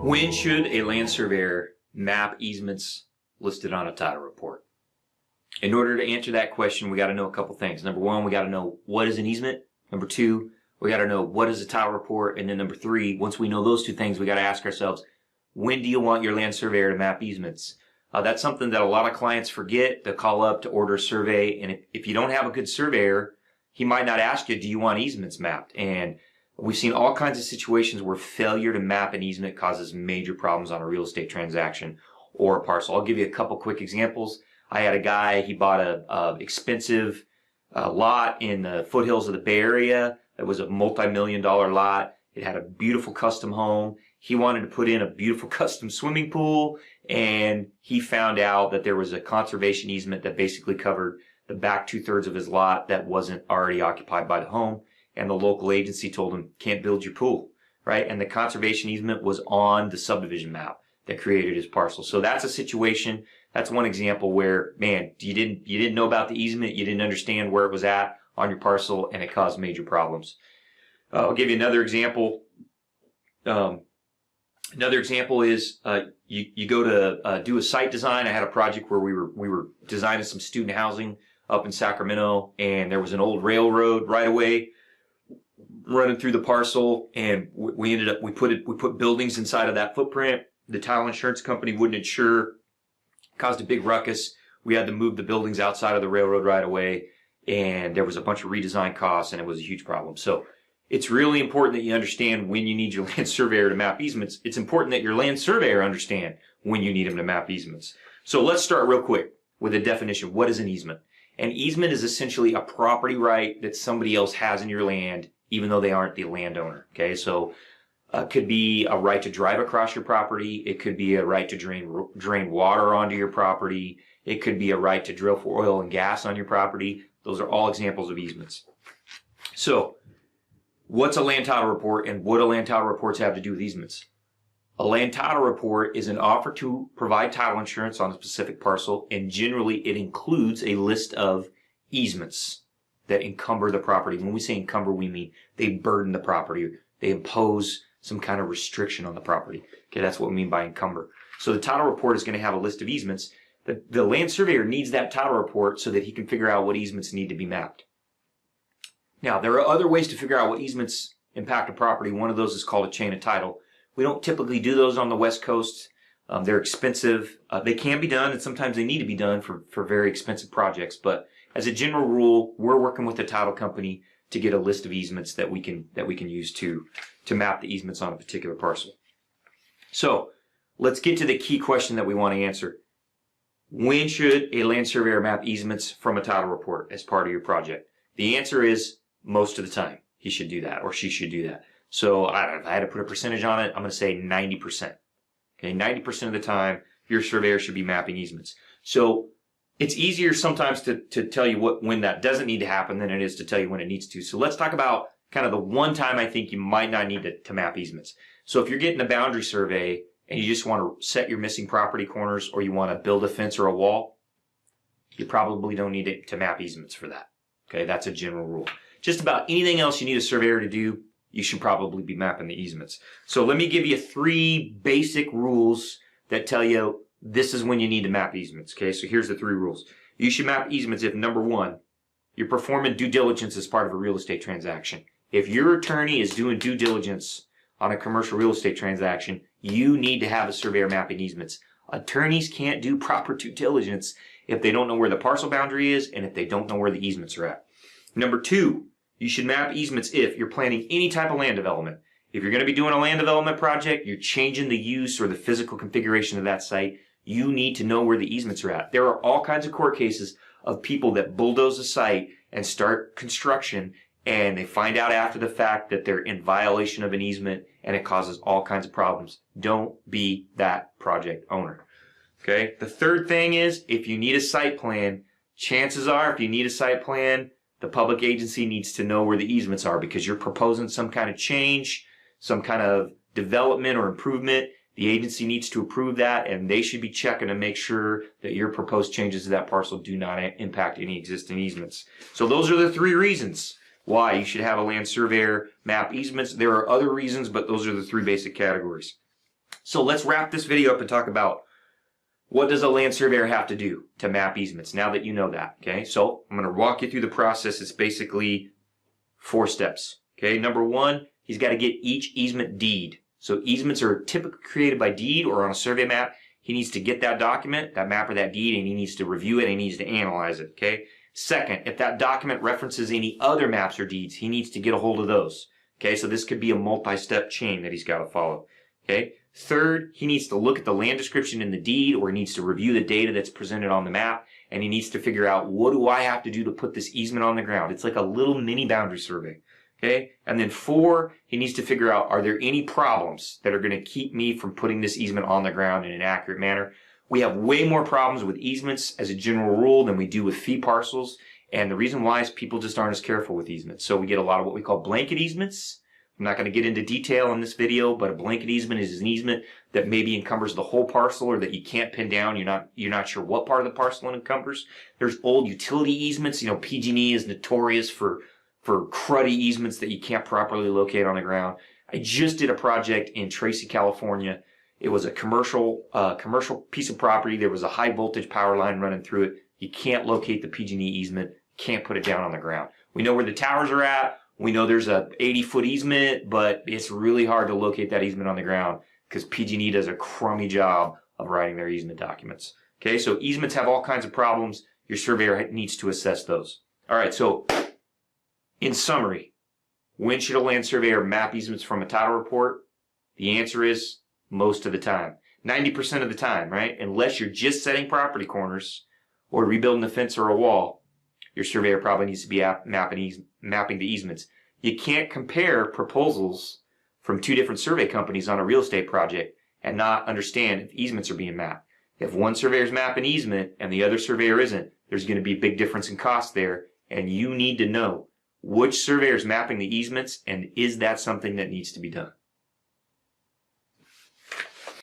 When should a land surveyor map easements listed on a title report? In order to answer that question, we got to know a couple things. Number one, we got to know what is an easement. Number two, we got to know what is a title report. And then number three, once we know those two things, we got to ask ourselves, when do you want your land surveyor to map easements? That's something that a lot of clients forget. They'll call up to order a survey. And if you don't have a good surveyor, he might not ask you, do you want easements mapped? And we've seen all kinds of situations where failure to map an easement causes major problems on a real estate transaction or a parcel. I'll give you a couple quick examples. I had a guy, he bought a expensive lot in the foothills of the Bay Area. It was a multi-million-dollar lot. It had a beautiful custom home. He wanted to put in a beautiful custom swimming pool, and he found out that there was a conservation easement that basically covered the back 2/3 of his lot that wasn't already occupied by the home. And the local agency told him, can't build your pool, right? And the conservation easement was on the subdivision map that created his parcel. So that's a situation. That's one example where, man, you didn't know about the easement. You didn't understand where it was at on your parcel, and it caused major problems. I'll give you another example. Another example is you go to do a site design. I had a project where we were designing some student housing up in Sacramento, and there was an old railroad right away running through the parcel, and we put buildings inside of that footprint. The title insurance company wouldn't insure, caused a big ruckus. We had to move the buildings outside of the railroad right away, and there was a bunch of redesign costs, and it was a huge problem. So it's really important that you understand when you need your land surveyor to map easements. It's important that your land surveyor understand when you need him to map easements. So let's start real quick with a definition. What is an easement? An easement is essentially a property right that somebody else has in your land, even though they aren't the landowner. Okay, so it could be a right to drive across your property. It could be a right to drain water onto your property. It could be a right to drill for oil and gas on your property. Those are all examples of easements. So what's a land title report, and what do land title reports have to do with easements? A land title report is an offer to provide title insurance on a specific parcel, and generally it includes a list of easements that encumber the property. When we say encumber, we mean they burden the property. They impose some kind of restriction on the property. Okay, that's what we mean by encumber. So the title report is going to have a list of easements. The land surveyor needs that title report so that he can figure out what easements need to be mapped. Now, there are other ways to figure out what easements impact a property. One of those is called a chain of title. We don't typically do those on the West Coast. They're expensive. They can be done, and sometimes they need to be done for very expensive projects. But as a general rule, we're working with the title company to get a list of easements that we can use to map the easements on a particular parcel. So let's get to the key question that we want to answer. When should a land surveyor map easements from a title report as part of your project? The answer is most of the time he should do that, or she should do that. So if I had to put a percentage on it, I'm going to say 90%. Okay, 90% of the time your surveyor should be mapping easements. So it's easier sometimes to tell you when that doesn't need to happen than it is to tell you when it needs to. So let's talk about kind of the one time I think you might not need to map easements. So if you're getting a boundary survey and you just want to set your missing property corners, or you want to build a fence or a wall, you probably don't need to map easements for that. Okay, that's a general rule. Just about anything else you need a surveyor to do, you should probably be mapping the easements. So let me give you 3 basic rules that tell you this is when you need to map easements. Okay, so here's the 3 rules. You should map easements if, number 1, you're performing due diligence as part of a real estate transaction. If your attorney is doing due diligence on a commercial real estate transaction, you need to have a surveyor mapping easements. Attorneys can't do proper due diligence if they don't know where the parcel boundary is and if they don't know where the easements are at. Number 2, you should map easements if you're planning any type of land development. If you're going to be doing a land development project, you're changing the use or the physical configuration of that site, you need to know where the easements are at. There are all kinds of court cases of people that bulldoze a site and start construction, and they find out after the fact that they're in violation of an easement, and it causes all kinds of problems. Don't be that project owner. Okay? The third thing is, if you need a site plan, chances are if you need a site plan, the public agency needs to know where the easements are, because you're proposing some kind of change, some kind of development or improvement. The agency needs to approve that, and they should be checking to make sure that your proposed changes to that parcel do not impact any existing easements. So those are the 3 reasons why you should have a land surveyor map easements. There are other reasons, but those are the 3 basic categories. So let's wrap this video up and talk about what does a land surveyor have to do to map easements, now that you know that, okay? So I'm going to walk you through the process. It's basically 4 steps, okay? Number 1, he's got to get each easement deed. So easements are typically created by deed or on a survey map. He needs to get that document, that map or that deed, and he needs to review it and he needs to analyze it, okay? Second, if that document references any other maps or deeds, he needs to get a hold of those, okay? So this could be a multi-step chain that he's got to follow, okay? Third, he needs to look at the land description in the deed, or he needs to review the data that's presented on the map, and he needs to figure out, what do I have to do to put this easement on the ground? It's like a little mini boundary survey, okay? And then 4, he needs to figure out, are there any problems that are going to keep me from putting this easement on the ground in an accurate manner? We have way more problems with easements as a general rule than we do with fee parcels, and the reason why is people just aren't as careful with easements. So we get a lot of what we call blanket easements. I'm not going to get into detail in this video, but a blanket easement is an easement that maybe encumbers the whole parcel, or that you can't pin down. You're not sure what part of the parcel it encumbers. There's old utility easements. You know, PG&E is notorious for cruddy easements that you can't properly locate on the ground. I just did a project in Tracy, California. It was a commercial piece of property. There was a high voltage power line running through it. You can't locate the PG&E easement. Can't put it down on the ground. We know where the towers are at. We know there's a 80-foot easement, but it's really hard to locate that easement on the ground because PG&E does a crummy job of writing their easement documents. Okay, so easements have all kinds of problems. Your surveyor needs to assess those. All right, so in summary, when should a land surveyor map easements from a title report? The answer is most of the time. 90% of the time, right? Unless you're just setting property corners or rebuilding a fence or a wall, your surveyor probably needs to be mapping the easements. You can't compare proposals from 2 different survey companies on a real estate project and not understand if easements are being mapped. If one surveyor's mapping easement and the other surveyor isn't, there's going to be a big difference in cost there, and you need to know which surveyor is mapping the easements, and is that something that needs to be done.